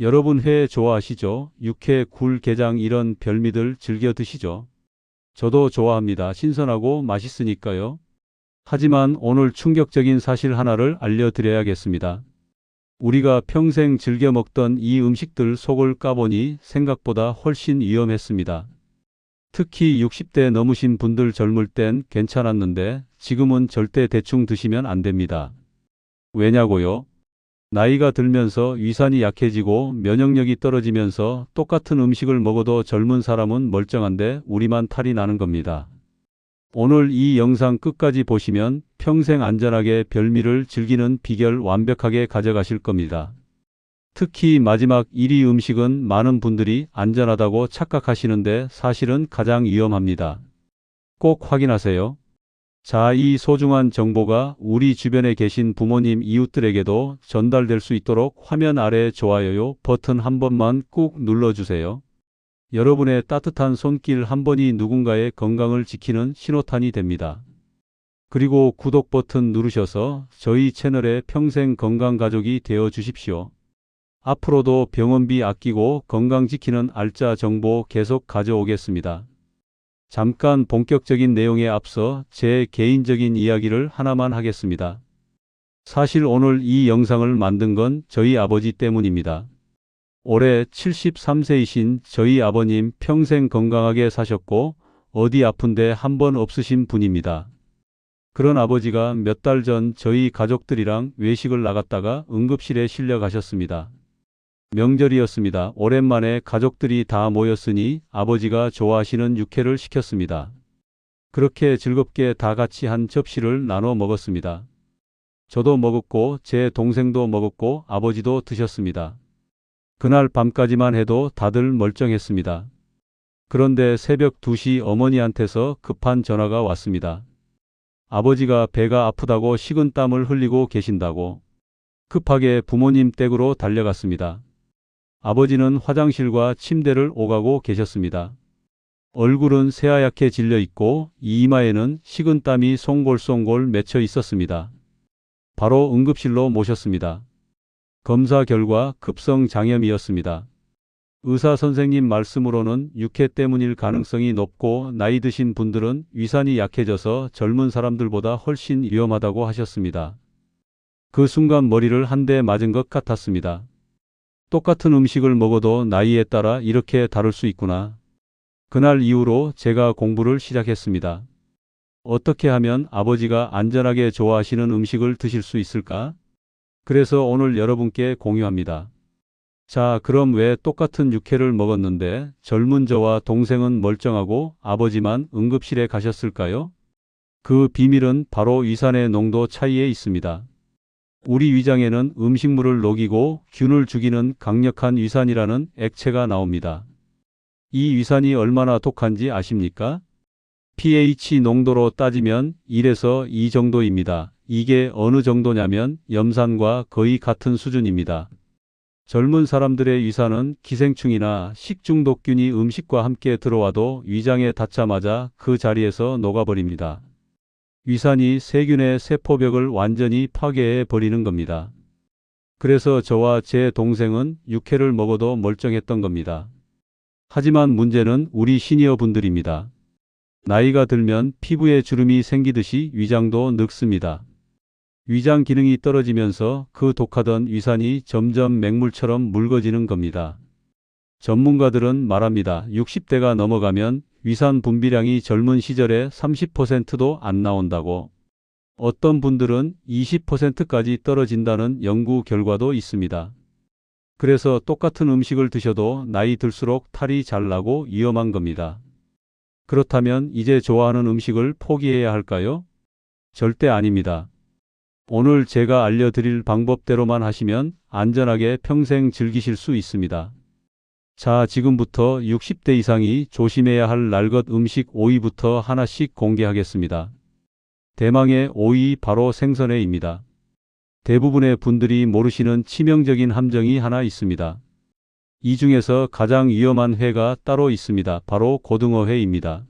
여러분 회 좋아하시죠? 육회, 굴, 게장 이런 별미들 즐겨 드시죠? 저도 좋아합니다. 신선하고 맛있으니까요. 하지만 오늘 충격적인 사실 하나를 알려드려야겠습니다. 우리가 평생 즐겨 먹던 이 음식들 속을 까보니 생각보다 훨씬 위험했습니다. 특히 60대 넘으신 분들 젊을 땐 괜찮았는데 지금은 절대 대충 드시면 안 됩니다. 왜냐고요? 나이가 들면서 위산이 약해지고 면역력이 떨어지면서 똑같은 음식을 먹어도 젊은 사람은 멀쩡한데 우리만 탈이 나는 겁니다. 오늘 이 영상 끝까지 보시면 평생 안전하게 별미를 즐기는 비결 완벽하게 가져가실 겁니다. 특히 마지막 1위 음식은 많은 분들이 안전하다고 착각하시는데 사실은 가장 위험합니다. 꼭 확인하세요. 자, 이 소중한 정보가 우리 주변에 계신 부모님, 이웃들에게도 전달될 수 있도록 화면 아래 좋아요 버튼 한 번만 꾹 눌러주세요. 여러분의 따뜻한 손길 한 번이 누군가의 건강을 지키는 신호탄이 됩니다. 그리고 구독 버튼 누르셔서 저희 채널의 평생 건강 가족이 되어 주십시오. 앞으로도 병원비 아끼고 건강 지키는 알짜 정보 계속 가져오겠습니다. 잠깐 본격적인 내용에 앞서 제 개인적인 이야기를 하나만 하겠습니다. 사실 오늘 이 영상을 만든 건 저희 아버지 때문입니다. 올해 73세이신 저희 아버님 평생 건강하게 사셨고 어디 아픈데 한 번 없으신 분입니다. 그런 아버지가 몇 달 전 저희 가족들이랑 외식을 나갔다가 응급실에 실려 가셨습니다. 명절이었습니다. 오랜만에 가족들이 다 모였으니 아버지가 좋아하시는 육회를 시켰습니다. 그렇게 즐겁게 다 같이 한 접시를 나눠 먹었습니다. 저도 먹었고 제 동생도 먹었고 아버지도 드셨습니다. 그날 밤까지만 해도 다들 멀쩡했습니다. 그런데 새벽 2시 어머니한테서 급한 전화가 왔습니다. 아버지가 배가 아프다고 식은땀을 흘리고 계신다고. 급하게 부모님 댁으로 달려갔습니다. 아버지는 화장실과 침대를 오가고 계셨습니다. 얼굴은 새하얗게 질려 있고 이마에는 식은땀이 송골송골 맺혀 있었습니다. 바로 응급실로 모셨습니다. 검사 결과 급성 장염이었습니다. 의사 선생님 말씀으로는 육회 때문일 가능성이 높고 나이 드신 분들은 위산이 약해져서 젊은 사람들보다 훨씬 위험하다고 하셨습니다. 그 순간 머리를 한 대 맞은 것 같았습니다. 똑같은 음식을 먹어도 나이에 따라 이렇게 다를 수 있구나. 그날 이후로 제가 공부를 시작했습니다. 어떻게 하면 아버지가 안전하게 좋아하시는 음식을 드실 수 있을까? 그래서 오늘 여러분께 공유합니다. 자, 그럼 왜 똑같은 육회를 먹었는데 젊은 저와 동생은 멀쩡하고 아버지만 응급실에 가셨을까요? 그 비밀은 바로 위산의 농도 차이에 있습니다. 우리 위장에는 음식물을 녹이고 균을 죽이는 강력한 위산이라는 액체가 나옵니다. 이 위산이 얼마나 독한지 아십니까? pH 농도로 따지면 1에서 2 정도입니다. 이게 어느 정도냐면 염산과 거의 같은 수준입니다. 젊은 사람들의 위산은 기생충이나 식중독균이 음식과 함께 들어와도 위장에 닿자마자 그 자리에서 녹아버립니다. 위산이 세균의 세포벽을 완전히 파괴해 버리는 겁니다. 그래서 저와 제 동생은 육회를 먹어도 멀쩡했던 겁니다. 하지만 문제는 우리 시니어 분들입니다. 나이가 들면 피부에 주름이 생기듯이 위장도 늙습니다. 위장 기능이 떨어지면서 그 독하던 위산이 점점 맹물처럼 묽어지는 겁니다. 전문가들은 말합니다. 60대가 넘어가면 위산 분비량이 젊은 시절에 30%도 안 나온다고. 어떤 분들은 20%까지 떨어진다는 연구 결과도 있습니다. 그래서 똑같은 음식을 드셔도 나이 들수록 탈이 잘 나고 위험한 겁니다. 그렇다면 이제 좋아하는 음식을 포기해야 할까요? 절대 아닙니다. 오늘 제가 알려드릴 방법대로만 하시면 안전하게 평생 즐기실 수 있습니다. 자, 지금부터 60대 이상이 조심해야 할 날것 음식 5위부터 하나씩 공개하겠습니다. 대망의 5위 바로 생선회입니다. 대부분의 분들이 모르시는 치명적인 함정이 하나 있습니다. 이 중에서 가장 위험한 회가 따로 있습니다. 바로 고등어회입니다.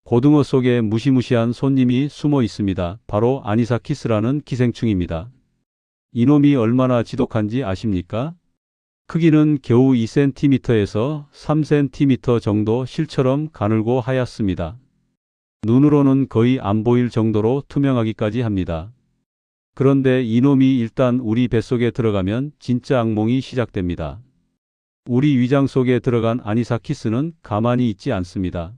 고등어 속에 무시무시한 손님이 숨어 있습니다. 바로 아니사키스라는 기생충입니다. 이놈이 얼마나 지독한지 아십니까? 크기는 겨우 2cm에서 3cm 정도 실처럼 가늘고 하얗습니다. 눈으로는 거의 안 보일 정도로 투명하기까지 합니다. 그런데 이놈이 일단 우리 뱃속에 들어가면 진짜 악몽이 시작됩니다. 우리 위장 속에 들어간 아니사키스는 가만히 있지 않습니다.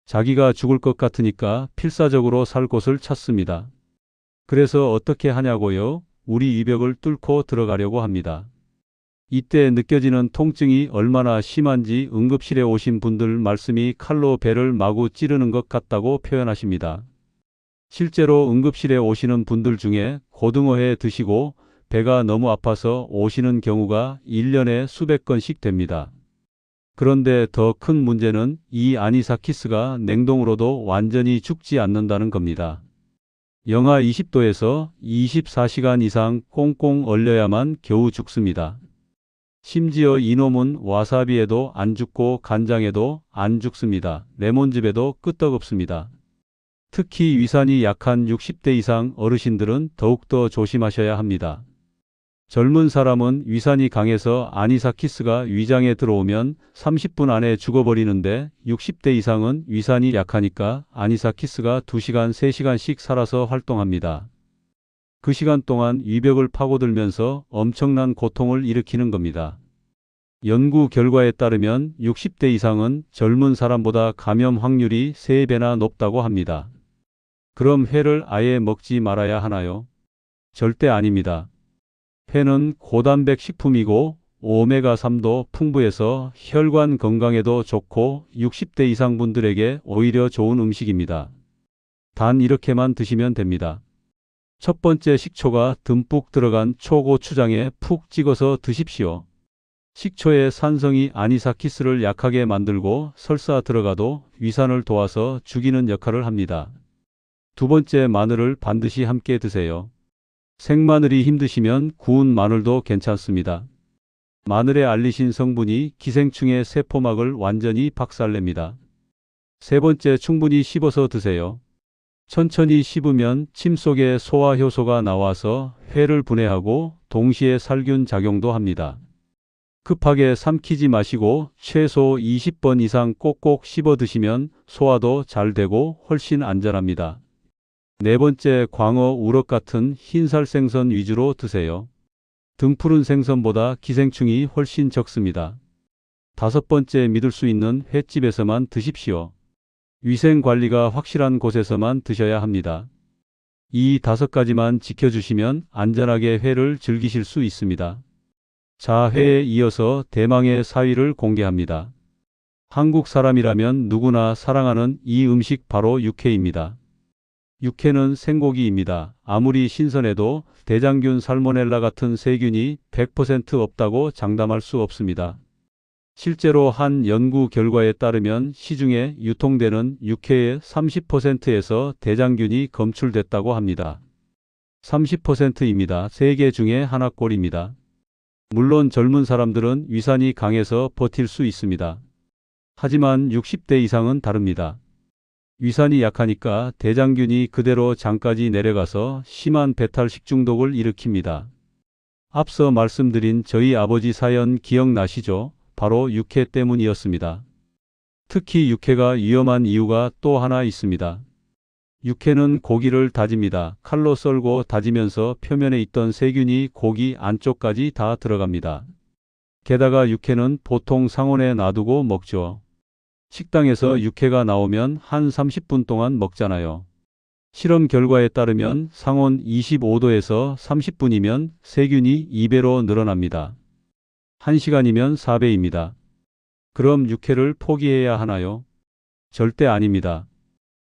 자기가 죽을 것 같으니까 필사적으로 살 곳을 찾습니다. 그래서 어떻게 하냐고요? 우리 위벽을 뚫고 들어가려고 합니다. 이때 느껴지는 통증이 얼마나 심한지 응급실에 오신 분들 말씀이 칼로 배를 마구 찌르는 것 같다고 표현하십니다. 실제로 응급실에 오시는 분들 중에 고등어회 드시고 배가 너무 아파서 오시는 경우가 1년에 수백 건씩 됩니다. 그런데 더 큰 문제는 이 아니사키스가 냉동으로도 완전히 죽지 않는다는 겁니다. 영하 20도에서 24시간 이상 꽁꽁 얼려야만 겨우 죽습니다. 심지어 이놈은 와사비에도 안 죽고 간장에도 안 죽습니다. 레몬즙에도 끄떡없습니다. 특히 위산이 약한 60대 이상 어르신들은 더욱더 조심하셔야 합니다. 젊은 사람은 위산이 강해서 아니사키스가 위장에 들어오면 30분 안에 죽어버리는데 60대 이상은 위산이 약하니까 아니사키스가 2시간, 3시간씩 살아서 활동합니다. 그 시간 동안 위벽을 파고들면서 엄청난 고통을 일으키는 겁니다. 연구 결과에 따르면 60대 이상은 젊은 사람보다 감염 확률이 3배나 높다고 합니다. 그럼 회를 아예 먹지 말아야 하나요? 절대 아닙니다. 회는 고단백 식품이고 오메가3도 풍부해서 혈관 건강에도 좋고 60대 이상 분들에게 오히려 좋은 음식입니다. 단 이렇게만 드시면 됩니다. 첫 번째, 식초가 듬뿍 들어간 초고추장에 푹 찍어서 드십시오. 식초의 산성이 아니사키스를 약하게 만들고 설사 들어가도 위산을 도와서 죽이는 역할을 합니다. 두 번째, 마늘을 반드시 함께 드세요. 생마늘이 힘드시면 구운 마늘도 괜찮습니다. 마늘의 알리신 성분이 기생충의 세포막을 완전히 박살냅니다. 세 번째, 충분히 씹어서 드세요. 천천히 씹으면 침 속에 소화효소가 나와서 회를 분해하고 동시에 살균 작용도 합니다. 급하게 삼키지 마시고 최소 20번 이상 꼭꼭 씹어 드시면 소화도 잘 되고 훨씬 안전합니다. 네 번째, 광어, 우럭 같은 흰살 생선 위주로 드세요. 등푸른 생선보다 기생충이 훨씬 적습니다. 다섯 번째, 믿을 수 있는 횟집에서만 드십시오. 위생 관리가 확실한 곳에서만 드셔야 합니다. 이 5가지만 지켜주시면 안전하게 회를 즐기실 수 있습니다. 자, 회에 이어서 대망의 4위를 공개합니다. 한국 사람이라면 누구나 사랑하는 이 음식 바로 육회입니다. 육회는 생고기입니다. 아무리 신선해도 대장균, 살모넬라 같은 세균이 100% 없다고 장담할 수 없습니다. 실제로 한 연구 결과에 따르면 시중에 유통되는 육회의 30%에서 대장균이 검출됐다고 합니다. 30%입니다. 3개 중에 하나꼴입니다. 물론 젊은 사람들은 위산이 강해서 버틸 수 있습니다. 하지만 60대 이상은 다릅니다. 위산이 약하니까 대장균이 그대로 장까지 내려가서 심한 배탈 식중독을 일으킵니다. 앞서 말씀드린 저희 아버지 사연 기억나시죠? 바로 육회 때문이었습니다. 특히 육회가 위험한 이유가 또 하나 있습니다. 육회는 고기를 다집니다. 칼로 썰고 다지면서 표면에 있던 세균이 고기 안쪽까지 다 들어갑니다. 게다가 육회는 보통 상온에 놔두고 먹죠. 식당에서 육회가 나오면 한 30분 동안 먹잖아요. 실험 결과에 따르면 상온 25도에서 30분이면 세균이 2배로 늘어납니다. 1시간이면 4배입니다. 그럼 육회를 포기해야 하나요? 절대 아닙니다.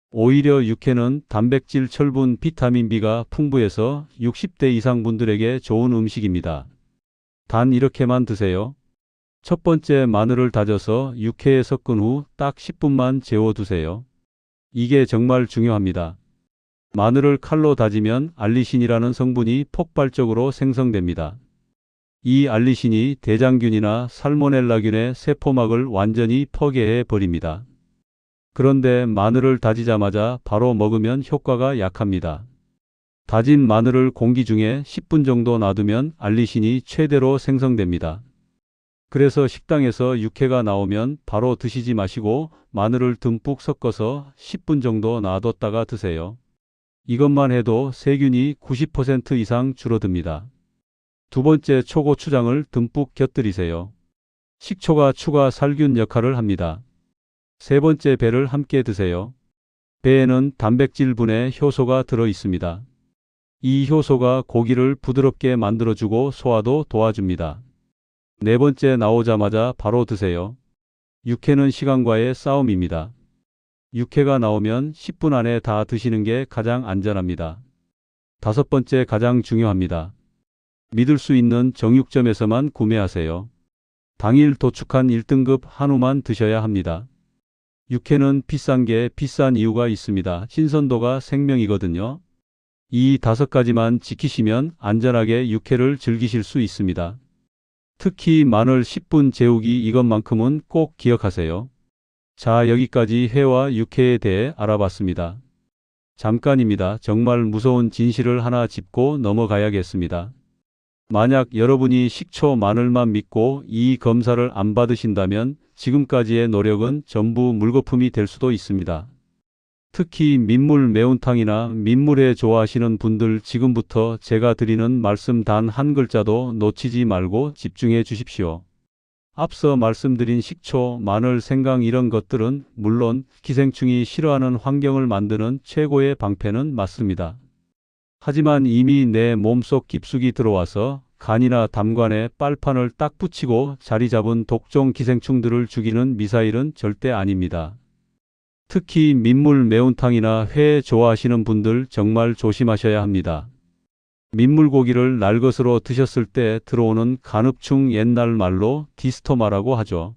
오히려 육회는 단백질, 철분, 비타민 B가 풍부해서 60대 이상 분들에게 좋은 음식입니다. 단 이렇게만 드세요. 첫 번째, 마늘을 다져서 육회에 섞은 후 딱 10분만 재워두세요. 이게 정말 중요합니다. 마늘을 칼로 다지면 알리신이라는 성분이 폭발적으로 생성됩니다. 이 알리신이 대장균이나 살모넬라균의 세포막을 완전히 파괴해 버립니다. 그런데 마늘을 다지자마자 바로 먹으면 효과가 약합니다. 다진 마늘을 공기 중에 10분 정도 놔두면 알리신이 최대로 생성됩니다. 그래서 식당에서 육회가 나오면 바로 드시지 마시고 마늘을 듬뿍 섞어서 10분 정도 놔뒀다가 드세요. 이것만 해도 세균이 90% 이상 줄어듭니다. 두 번째, 초고추장을 듬뿍 곁들이세요. 식초가 추가 살균 역할을 합니다. 세 번째, 배를 함께 드세요. 배에는 단백질분해 효소가 들어 있습니다. 이 효소가 고기를 부드럽게 만들어주고 소화도 도와줍니다. 네 번째, 나오자마자 바로 드세요. 육회는 시간과의 싸움입니다. 육회가 나오면 10분 안에 다 드시는 게 가장 안전합니다. 다섯 번째, 가장 중요합니다. 믿을 수 있는 정육점에서만 구매하세요. 당일 도축한 1등급 한우만 드셔야 합니다. 육회는 비싼 게 비싼 이유가 있습니다. 신선도가 생명이거든요. 이 5가지만 지키시면 안전하게 육회를 즐기실 수 있습니다. 특히 마늘 10분 재우기, 이것만큼은 꼭 기억하세요. 자, 여기까지 회와 육회에 대해 알아봤습니다. 잠깐입니다. 정말 무서운 진실을 하나 짚고 넘어가야겠습니다. 만약 여러분이 식초, 마늘만 믿고 이 검사를 안 받으신다면 지금까지의 노력은 전부 물거품이 될 수도 있습니다. 특히 민물 매운탕이나 민물회 좋아하시는 분들, 지금부터 제가 드리는 말씀 단 한 글자도 놓치지 말고 집중해 주십시오. 앞서 말씀드린 식초, 마늘, 생강 이런 것들은 물론 기생충이 싫어하는 환경을 만드는 최고의 방패는 맞습니다. 하지만 이미 내 몸속 깊숙이 들어와서 간이나 담관에 빨판을 딱 붙이고 자리 잡은 독종 기생충들을 죽이는 미사일은 절대 아닙니다. 특히 민물 매운탕이나 회 좋아하시는 분들 정말 조심하셔야 합니다. 민물고기를 날것으로 드셨을 때 들어오는 간흡충, 옛날 말로 디스토마라고 하죠.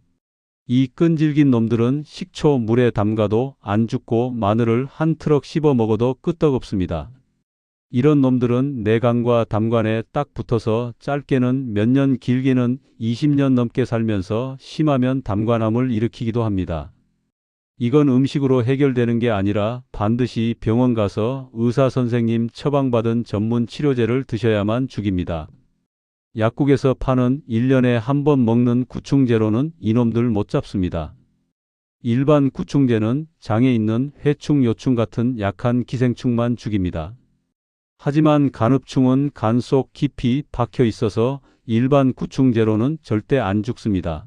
이 끈질긴 놈들은 식초 물에 담가도 안 죽고 마늘을 한 트럭 씹어 먹어도 끄떡없습니다. 이런 놈들은 내간과 담관에 딱 붙어서 짧게는 몇 년, 길게는 20년 넘게 살면서 심하면 담관암을 일으키기도 합니다. 이건 음식으로 해결되는 게 아니라 반드시 병원 가서 의사 선생님 처방받은 전문 치료제를 드셔야만 죽입니다. 약국에서 파는 1년에 한 번 먹는 구충제로는 이놈들 못 잡습니다. 일반 구충제는 장에 있는 회충, 요충 같은 약한 기생충만 죽입니다. 하지만 간흡충은 간 속 깊이 박혀 있어서 일반 구충제로는 절대 안 죽습니다.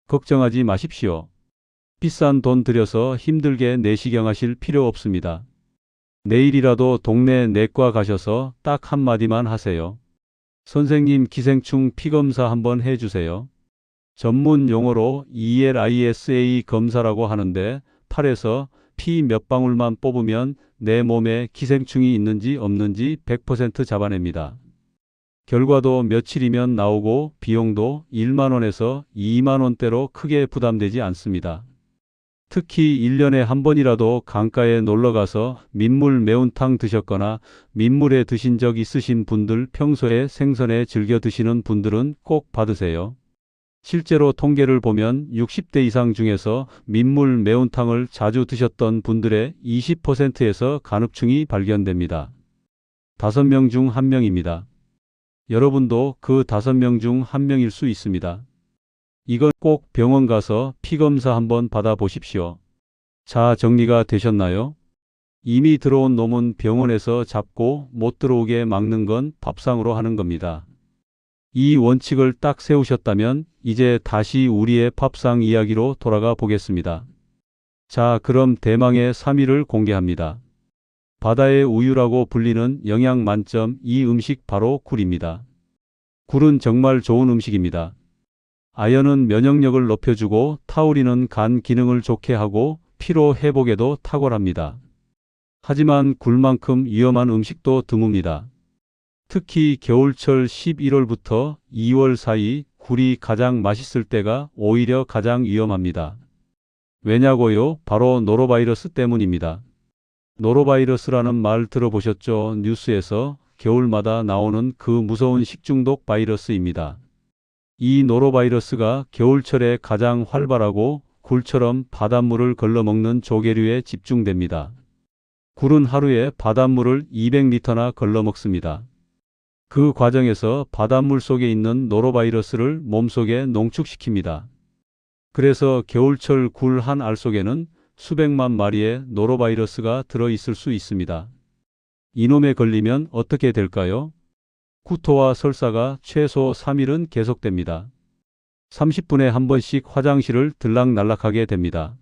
걱정하지 마십시오. 비싼 돈 들여서 힘들게 내시경 하실 필요 없습니다. 내일이라도 동네 내과 가셔서 딱 한마디만 하세요. 선생님, 기생충 피검사 한번 해주세요. 전문 용어로 ELISA 검사라고 하는데 팔에서 피 몇 방울만 뽑으면 내 몸에 기생충이 있는지 없는지 100% 잡아냅니다. 결과도 며칠이면 나오고 비용도 1만 원에서 2만 원대로 크게 부담되지 않습니다. 특히 1년에 한 번이라도 강가에 놀러가서 민물 매운탕 드셨거나 민물에 드신 적 있으신 분들, 평소에 생선에 즐겨 드시는 분들은 꼭 받으세요. 실제로 통계를 보면 60대 이상 중에서 민물 매운탕을 자주 드셨던 분들의 20%에서 간흡충이 발견됩니다. 5명 중 1명입니다. 여러분도 그 5명 중 1명일 수 있습니다. 이건 꼭 병원 가서 피검사 한번 받아보십시오. 자, 정리가 되셨나요? 이미 들어온 놈은 병원에서 잡고 못 들어오게 막는 건 밥상으로 하는 겁니다. 이 원칙을 딱 세우셨다면 이제 다시 우리의 밥상 이야기로 돌아가 보겠습니다. 자, 그럼 대망의 3위를 공개합니다. 바다의 우유라고 불리는 영양 만점 이 음식 바로 굴입니다. 굴은 정말 좋은 음식입니다. 아연은 면역력을 높여주고 타우린은 간 기능을 좋게 하고 피로 회복에도 탁월합니다. 하지만 굴만큼 위험한 음식도 드뭅니다. 특히 겨울철 11월부터 2월 사이 굴이 가장 맛있을 때가 오히려 가장 위험합니다. 왜냐고요? 바로 노로바이러스 때문입니다. 노로바이러스라는 말 들어보셨죠? 뉴스에서 겨울마다 나오는 그 무서운 식중독 바이러스입니다. 이 노로바이러스가 겨울철에 가장 활발하고 굴처럼 바닷물을 걸러먹는 조개류에 집중됩니다. 굴은 하루에 바닷물을 200리터나 걸러먹습니다. 그 과정에서 바닷물 속에 있는 노로바이러스를 몸속에 농축시킵니다. 그래서 겨울철 굴 한 알 속에는 수백만 마리의 노로바이러스가 들어있을 수 있습니다. 이놈에 걸리면 어떻게 될까요? 구토와 설사가 최소 3일은 계속됩니다. 30분에 한 번씩 화장실을 들락날락하게 됩니다.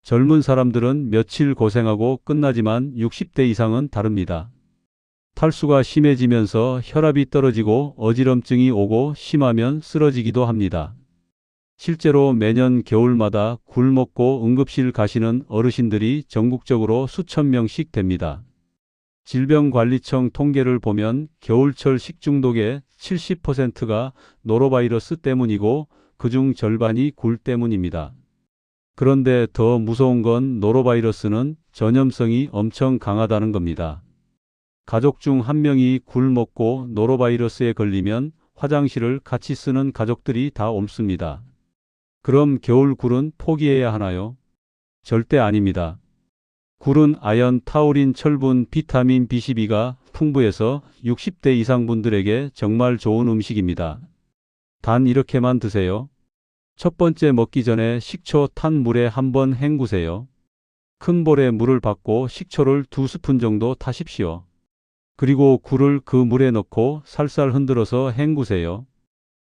젊은 사람들은 며칠 고생하고 끝나지만 60대 이상은 다릅니다. 탈수가 심해지면서 혈압이 떨어지고 어지럼증이 오고 심하면 쓰러지기도 합니다. 실제로 매년 겨울마다 굴 먹고 응급실 가시는 어르신들이 전국적으로 수천 명씩 됩니다. 질병관리청 통계를 보면 겨울철 식중독의 70%가 노로바이러스 때문이고 그중 절반이 굴 때문입니다. 그런데 더 무서운 건 노로바이러스는 전염성이 엄청 강하다는 겁니다. 가족 중 한 명이 굴 먹고 노로바이러스에 걸리면 화장실을 같이 쓰는 가족들이 다 옮습니다. 그럼 겨울 굴은 포기해야 하나요? 절대 아닙니다. 굴은 아연, 타우린, 철분, 비타민 B12가 풍부해서 60대 이상 분들에게 정말 좋은 음식입니다. 단 이렇게만 드세요. 첫 번째 먹기 전에 식초 탄 물에 한번 헹구세요. 큰 볼에 물을 받고 식초를 2스푼 정도 타십시오. 그리고 굴을 그 물에 넣고 살살 흔들어서 헹구세요.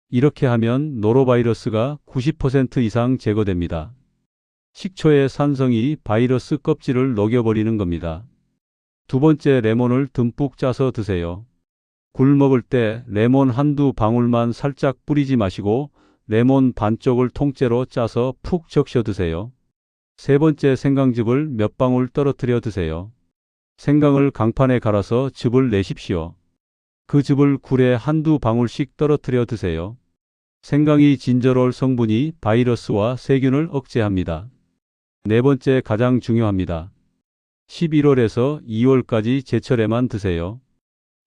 이렇게 하면 노로바이러스가 90% 이상 제거됩니다. 식초의 산성이 바이러스 껍질을 녹여버리는 겁니다. 두 번째, 레몬을 듬뿍 짜서 드세요. 굴 먹을 때 레몬 한두 방울만 살짝 뿌리지 마시고 레몬 반쪽을 통째로 짜서 푹 적셔 드세요. 세 번째, 생강즙을 몇 방울 떨어뜨려 드세요. 생강을 강판에 갈아서 즙을 내십시오. 그 즙을 굴에 한두 방울씩 떨어뜨려 드세요. 생강이 진저롤 성분이 바이러스와 세균을 억제합니다. 네 번째, 가장 중요합니다. 11월에서 2월까지 제철에만 드세요.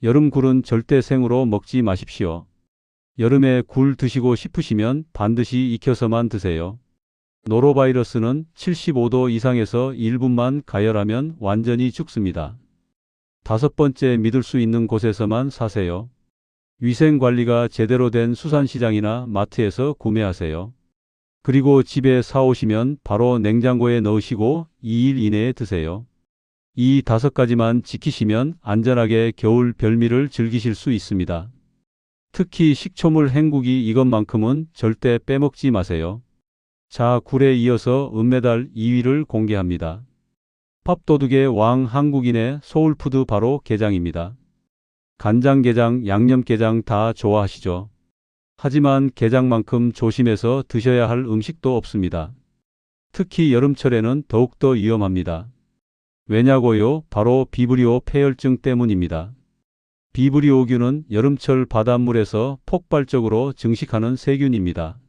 여름 굴은 절대 생으로 먹지 마십시오. 여름에 굴 드시고 싶으시면 반드시 익혀서만 드세요. 노로바이러스는 75도 이상에서 1분만 가열하면 완전히 죽습니다. 다섯 번째, 믿을 수 있는 곳에서만 사세요. 위생관리가 제대로 된 수산시장이나 마트에서 구매하세요. 그리고 집에 사오시면 바로 냉장고에 넣으시고 2일 이내에 드세요. 이 5가지만 지키시면 안전하게 겨울 별미를 즐기실 수 있습니다. 특히 식초물 헹구기 이것만큼은 절대 빼먹지 마세요. 자, 굴에 이어서 은메달 2위를 공개합니다. 밥도둑의 왕 한국인의 소울푸드 바로 게장입니다. 간장게장, 양념게장 다 좋아하시죠? 하지만 게장만큼 조심해서 드셔야 할 음식도 없습니다. 특히 여름철에는 더욱더 위험합니다. 왜냐고요? 바로 비브리오 폐혈증 때문입니다. 비브리오균은 여름철 바닷물에서 폭발적으로 증식하는 세균입니다.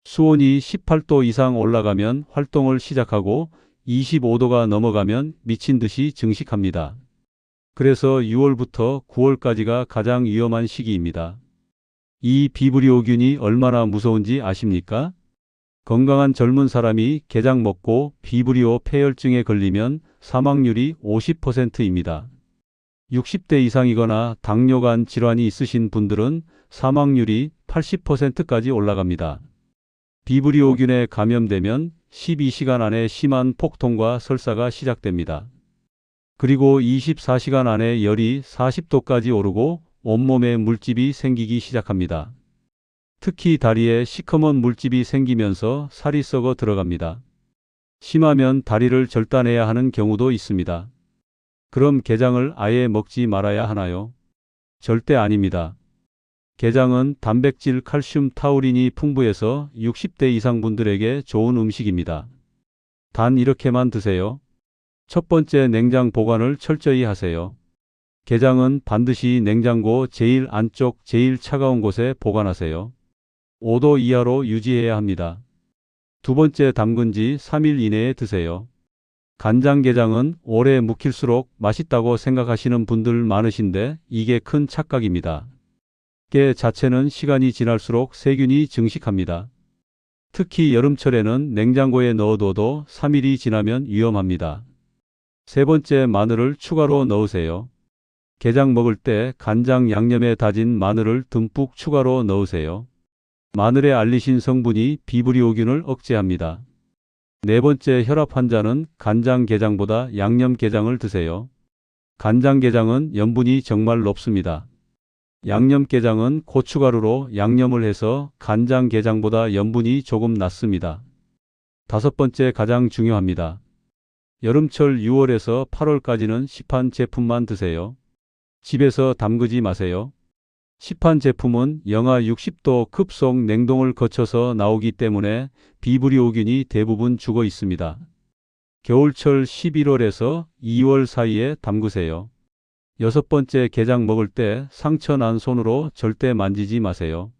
수온이 18도 이상 올라가면 활동을 시작하고 25도가 넘어가면 미친 듯이 증식합니다. 그래서 6월부터 9월까지가 가장 위험한 시기입니다. 이 비브리오균이 얼마나 무서운지 아십니까? 건강한 젊은 사람이 게장 먹고 비브리오 폐혈증에 걸리면 사망률이 50%입니다. 60대 이상이거나 당뇨간 질환이 있으신 분들은 사망률이 80%까지 올라갑니다. 비브리오균에 감염되면 12시간 안에 심한 폭통과 설사가 시작됩니다. 그리고 24시간 안에 열이 40도까지 오르고 온몸에 물집이 생기기 시작합니다. 특히 다리에 시커먼 물집이 생기면서 살이 썩어 들어갑니다. 심하면 다리를 절단해야 하는 경우도 있습니다. 그럼 게장을 아예 먹지 말아야 하나요? 절대 아닙니다. 게장은 단백질, 칼슘, 타우린이 풍부해서 60대 이상 분들에게 좋은 음식입니다. 단 이렇게만 드세요. 첫 번째, 냉장 보관을 철저히 하세요. 게장은 반드시 냉장고 제일 안쪽 제일 차가운 곳에 보관하세요. 5도 이하로 유지해야 합니다. 두 번째, 담근 지 3일 이내에 드세요. 간장게장은 오래 묵힐수록 맛있다고 생각하시는 분들 많으신데 이게 큰 착각입니다. 게 자체는 시간이 지날수록 세균이 증식합니다. 특히 여름철에는 냉장고에 넣어둬도 3일이 지나면 위험합니다. 세 번째, 마늘을 추가로 넣으세요. 게장 먹을 때 간장 양념에 다진 마늘을 듬뿍 추가로 넣으세요. 마늘의 알리신 성분이 비브리오균을 억제합니다. 네 번째, 혈압 환자는 간장게장보다 양념게장을 드세요. 간장게장은 염분이 정말 높습니다. 양념게장은 고춧가루로 양념을 해서 간장게장보다 염분이 조금 낮습니다. 다섯 번째, 가장 중요합니다. 여름철 6월에서 8월까지는 시판 제품만 드세요. 집에서 담그지 마세요. 시판 제품은 영하 60도 급속 냉동을 거쳐서 나오기 때문에 비브리오균이 대부분 죽어 있습니다. 겨울철 11월에서 2월 사이에 담그세요. 여섯 번째, 게장 먹을 때 상처 난 손으로 절대 만지지 마세요.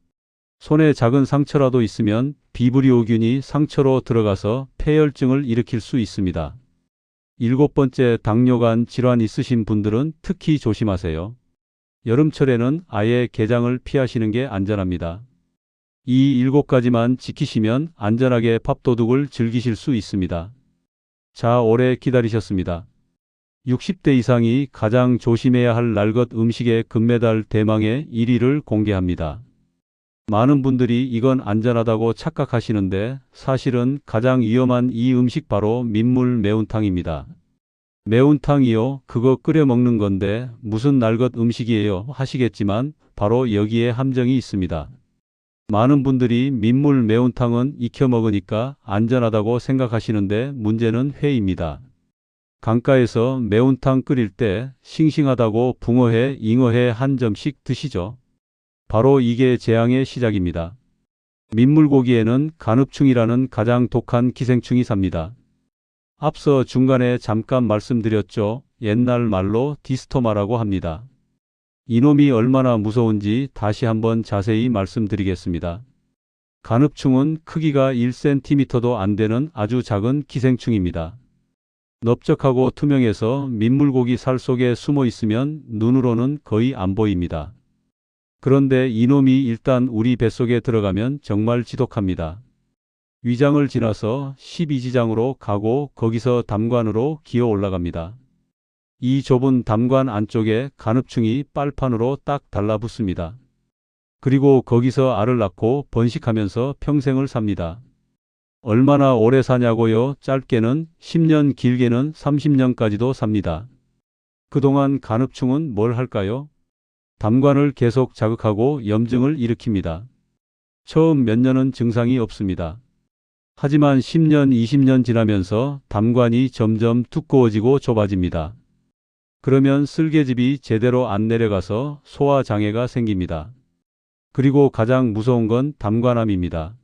손에 작은 상처라도 있으면 비브리오균이 상처로 들어가서 폐혈증을 일으킬 수 있습니다. 일곱 번째, 당뇨간 질환 있으신 분들은 특히 조심하세요. 여름철에는 아예 게장을 피하시는 게 안전합니다. 이 7가지만 지키시면 안전하게 밥도둑을 즐기실 수 있습니다. 자, 오래 기다리셨습니다. 60대 이상이 가장 조심해야 할 날것 음식의 금메달 대망의 1위를 공개합니다. 많은 분들이 이건 안전하다고 착각하시는데 사실은 가장 위험한 이 음식 바로 민물 매운탕입니다. 매운탕이요? 그거 끓여 먹는 건데 무슨 날것 음식이에요? 하시겠지만 바로 여기에 함정이 있습니다. 많은 분들이 민물 매운탕은 익혀 먹으니까 안전하다고 생각하시는데 문제는 회입니다. 강가에서 매운탕 끓일 때 싱싱하다고 붕어회, 잉어회 한 점씩 드시죠. 바로 이게 재앙의 시작입니다. 민물고기에는 간흡충이라는 가장 독한 기생충이 삽니다. 앞서 중간에 잠깐 말씀드렸죠. 옛날 말로 디스토마라고 합니다. 이놈이 얼마나 무서운지 다시 한번 자세히 말씀드리겠습니다. 간흡충은 크기가 1cm도 안 되는 아주 작은 기생충입니다. 넓적하고 투명해서 민물고기 살 속에 숨어 있으면 눈으로는 거의 안 보입니다. 그런데 이놈이 일단 우리 뱃속에 들어가면 정말 지독합니다. 위장을 지나서 12지장으로 가고 거기서 담관으로 기어 올라갑니다. 이 좁은 담관 안쪽에 간흡충이 빨판으로 딱 달라붙습니다. 그리고 거기서 알을 낳고 번식하면서 평생을 삽니다. 얼마나 오래 사냐고요? 짧게는 10년, 길게는 30년까지도 삽니다. 그동안 간흡충은 뭘 할까요? 담관을 계속 자극하고 염증을 일으킵니다. 처음 몇 년은 증상이 없습니다. 하지만 10년, 20년 지나면서 담관이 점점 두꺼워지고 좁아집니다. 그러면 쓸개즙이 제대로 안 내려가서 소화장애가 생깁니다. 그리고 가장 무서운 건 담관암입니다.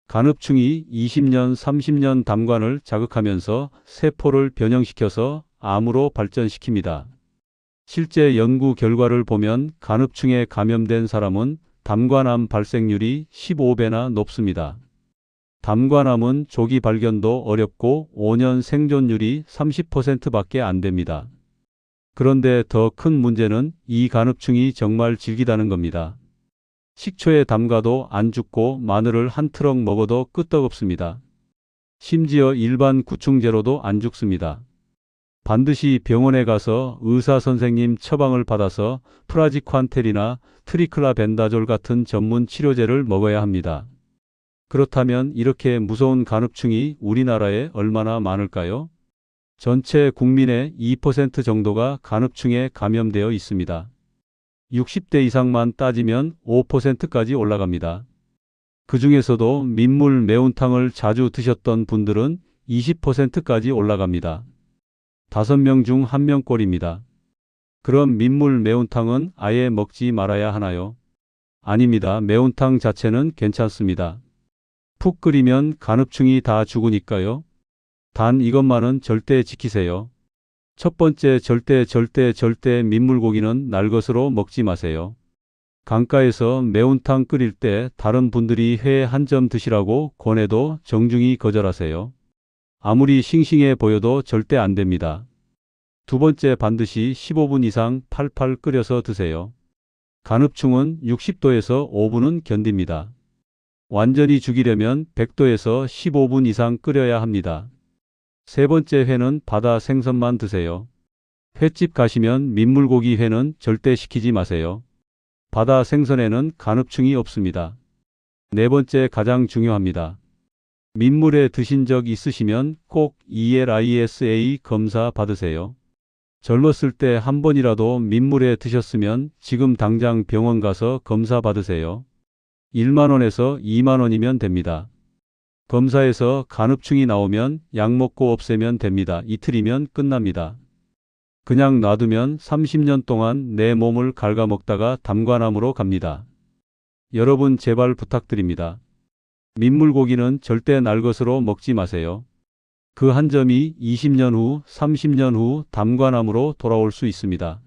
간흡충이 20년, 30년 담관을 자극하면서 세포를 변형시켜서 암으로 발전시킵니다. 실제 연구 결과를 보면 간흡충에 감염된 사람은 담관암 발생률이 15배나 높습니다. 담관암은 조기 발견도 어렵고 5년 생존율이 30%밖에 안 됩니다. 그런데 더 큰 문제는 이 간흡충이 정말 질기다는 겁니다. 식초에 담가도 안 죽고 마늘을 한 트럭 먹어도 끄떡없습니다. 심지어 일반 구충제로도 안 죽습니다. 반드시 병원에 가서 의사 선생님 처방을 받아서 프라지콴텔이나 트리클라벤다졸 같은 전문 치료제를 먹어야 합니다. 그렇다면 이렇게 무서운 간흡충이 우리나라에 얼마나 많을까요? 전체 국민의 2% 정도가 간흡충에 감염되어 있습니다. 60대 이상만 따지면 5%까지 올라갑니다. 그 중에서도 민물 매운탕을 자주 드셨던 분들은 20%까지 올라갑니다. 5명 중 1명 꼴입니다. 그럼 민물 매운탕은 아예 먹지 말아야 하나요? 아닙니다. 매운탕 자체는 괜찮습니다. 푹 끓이면 간흡충이 다 죽으니까요. 단 이것만은 절대 지키세요. 첫 번째, 절대 민물고기는 날 것으로 먹지 마세요. 강가에서 매운탕 끓일 때 다른 분들이 회 한 점 드시라고 권해도 정중히 거절하세요. 아무리 싱싱해 보여도 절대 안 됩니다. 두 번째, 반드시 15분 이상 팔팔 끓여서 드세요. 간흡충은 60도에서 5분은 견딥니다. 완전히 죽이려면 100도에서 15분 이상 끓여야 합니다. 세 번째, 회는 바다 생선만 드세요. 횟집 가시면 민물고기 회는 절대 시키지 마세요. 바다 생선에는 간흡충이 없습니다. 네 번째 가장 중요합니다. 민물회 드신 적 있으시면 꼭 ELISA 검사 받으세요. 젊었을 때 한 번이라도 민물회 드셨으면 지금 당장 병원 가서 검사 받으세요. 1만 원에서 2만 원이면 됩니다. 검사에서 간흡충이 나오면 약 먹고 없애면 됩니다. 이틀이면 끝납니다. 그냥 놔두면 30년 동안 내 몸을 갉아먹다가 담관암으로 갑니다. 여러분 제발 부탁드립니다. 민물고기는 절대 날 것으로 먹지 마세요. 그 한 점이 20년 후, 30년 후 담관암으로 돌아올 수 있습니다.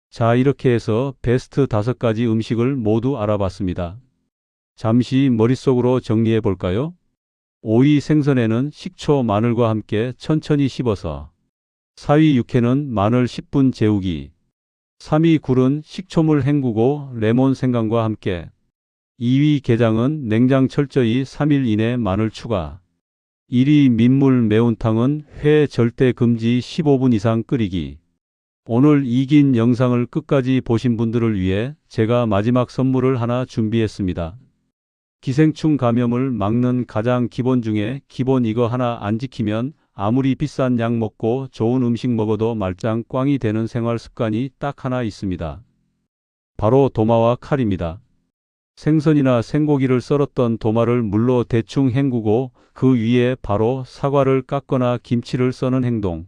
자, 이렇게 해서 베스트 5가지 음식을 모두 알아봤습니다. 잠시 머릿속으로 정리해 볼까요? 오이 생선에는 식초, 마늘과 함께 천천히 씹어서 4위 육회는 마늘 10분 재우기 3위 굴은 식초물 헹구고 레몬 생강과 함께 2위 게장은 냉장 철저히 3일 이내 마늘 추가 1위 민물 매운탕은 회 절대 금지 15분 이상 끓이기 오늘 이 긴 영상을 끝까지 보신 분들을 위해 제가 마지막 선물을 하나 준비했습니다. 기생충 감염을 막는 가장 기본 중에 기본 이거 하나 안 지키면 아무리 비싼 약 먹고 좋은 음식 먹어도 말짱 꽝이 되는 생활 습관이 딱 하나 있습니다. 바로 도마와 칼입니다. 생선이나 생고기를 썰었던 도마를 물로 대충 헹구고 그 위에 바로 사과를 깎거나 김치를 써는 행동.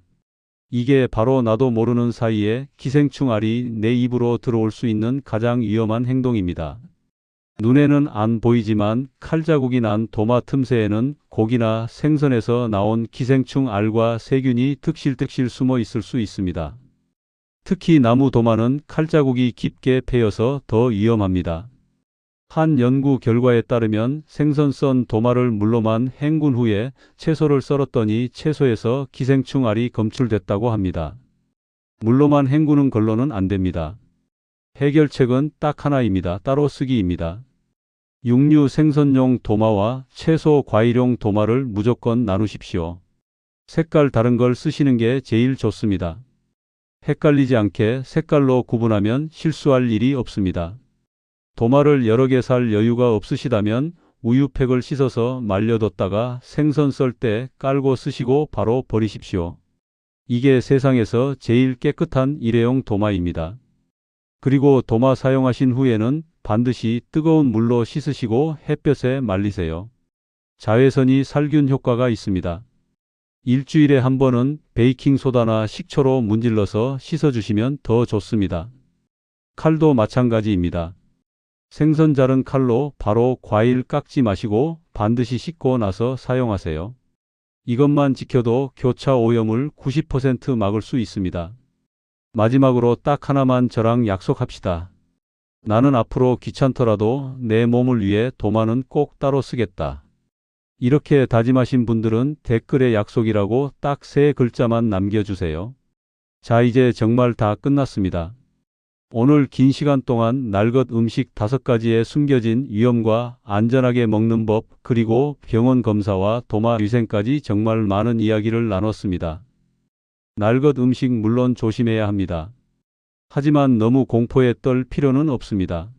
이게 바로 나도 모르는 사이에 기생충 알이 내 입으로 들어올 수 있는 가장 위험한 행동입니다. 눈에는 안 보이지만 칼자국이 난 도마 틈새에는 고기나 생선에서 나온 기생충 알과 세균이 득실득실 숨어 있을 수 있습니다. 특히 나무 도마는 칼자국이 깊게 패여서 더 위험합니다. 한 연구 결과에 따르면 생선 썬 도마를 물로만 헹군 후에 채소를 썰었더니 채소에서 기생충 알이 검출됐다고 합니다. 물로만 헹구는 걸로는 안 됩니다. 해결책은 딱 하나입니다. 따로 쓰기입니다. 육류 생선용 도마와 채소 과일용 도마를 무조건 나누십시오. 색깔 다른 걸 쓰시는 게 제일 좋습니다. 헷갈리지 않게 색깔로 구분하면 실수할 일이 없습니다. 도마를 여러 개 살 여유가 없으시다면 우유팩을 씻어서 말려뒀다가 생선 썰 때 깔고 쓰시고 바로 버리십시오. 이게 세상에서 제일 깨끗한 일회용 도마입니다. 그리고 도마 사용하신 후에는 반드시 뜨거운 물로 씻으시고 햇볕에 말리세요. 자외선이 살균 효과가 있습니다. 일주일에 한 번은 베이킹소다나 식초로 문질러서 씻어주시면 더 좋습니다. 칼도 마찬가지입니다. 생선 자른 칼로 바로 과일 깎지 마시고 반드시 씻고 나서 사용하세요. 이것만 지켜도 교차 오염을 90% 막을 수 있습니다. 마지막으로 딱 하나만 저랑 약속합시다. 나는 앞으로 귀찮더라도 내 몸을 위해 도마는 꼭 따로 쓰겠다. 이렇게 다짐하신 분들은 댓글에 약속이라고 딱 3글자만 남겨주세요. 자, 이제 정말 다 끝났습니다. 오늘 긴 시간 동안 날것 음식 5가지의 숨겨진 위험과 안전하게 먹는 법, 그리고 병원 검사와 도마 위생까지 정말 많은 이야기를 나눴습니다. 날것 음식 물론 조심해야 합니다. 하지만 너무 공포에 떨 필요는 없습니다.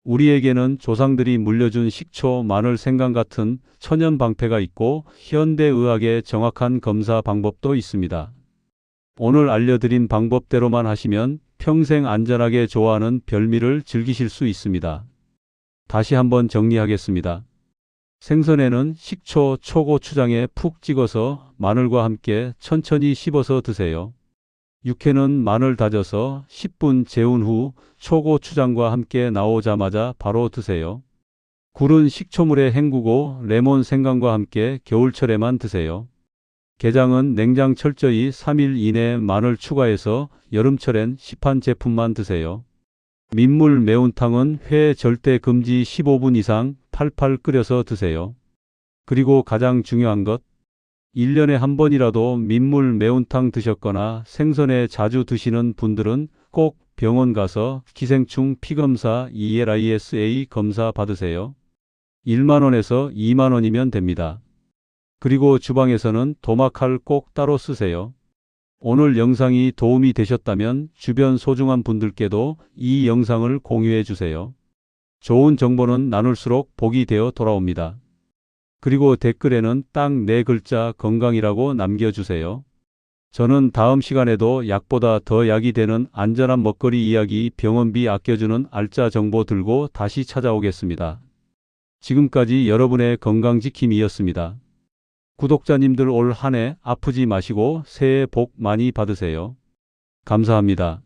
우리에게는 조상들이 물려준 식초, 마늘, 생강 같은 천연 방패가 있고 현대의학의 정확한 검사 방법도 있습니다. 오늘 알려드린 방법대로만 하시면 평생 안전하게 좋아하는 별미를 즐기실 수 있습니다. 다시 한번 정리하겠습니다. 생선에는 식초, 초고추장에 푹 찍어서 마늘과 함께 천천히 씹어서 드세요. 육회는 마늘 다져서 10분 재운 후 초고추장과 함께 나오자마자 바로 드세요. 굴은 식초물에 헹구고 레몬 생강과 함께 겨울철에만 드세요. 게장은 냉장 철저히 3일 이내 마늘 추가해서 여름철엔 시판 제품만 드세요. 민물 매운탕은 회 절대 금지 15분 이상 팔팔 끓여서 드세요. 그리고 가장 중요한 것, 1년에 한 번이라도 민물 매운탕 드셨거나 생선에 자주 드시는 분들은 꼭 병원 가서 기생충 피검사 ELISA 검사 받으세요. 1만 원에서 2만 원이면 됩니다. 그리고 주방에서는 도마칼 꼭 따로 쓰세요. 오늘 영상이 도움이 되셨다면 주변 소중한 분들께도 이 영상을 공유해 주세요. 좋은 정보는 나눌수록 복이 되어 돌아옵니다. 그리고 댓글에는 딱 4글자 건강이라고 남겨주세요. 저는 다음 시간에도 약보다 더 약이 되는 안전한 먹거리 이야기, 병원비 아껴주는 알짜 정보 들고 다시 찾아오겠습니다. 지금까지 여러분의 건강지킴이였습니다. 구독자님들 올 한 해 아프지 마시고 새해 복 많이 받으세요. 감사합니다.